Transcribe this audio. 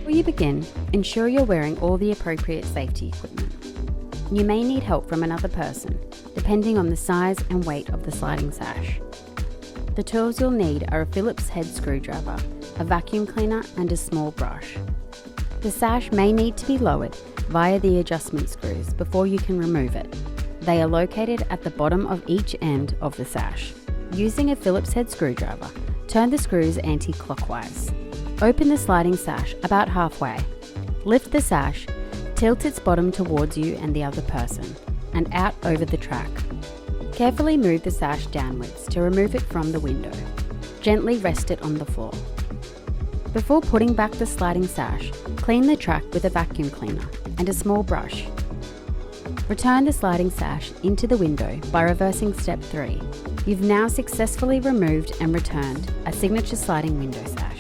Before you begin, ensure you're wearing all the appropriate safety equipment. You may need help from another person, depending on the size and weight of the sliding sash. The tools you'll need are a Phillips head screwdriver, a vacuum cleaner and a small brush. The sash may need to be lowered via the adjustment screws before you can remove it. They are located at the bottom of each end of the sash. Using a Phillips head screwdriver, turn the screws anti-clockwise. Open the sliding sash about halfway. Lift the sash, tilt its bottom towards you and the other person, and out over the track. Carefully move the sash downwards to remove it from the window. Gently rest it on the floor. Before putting back the sliding sash, clean the track with a vacuum cleaner and a small brush. Return the sliding sash into the window by reversing step 3. You've now successfully removed and returned a signature sliding window sash.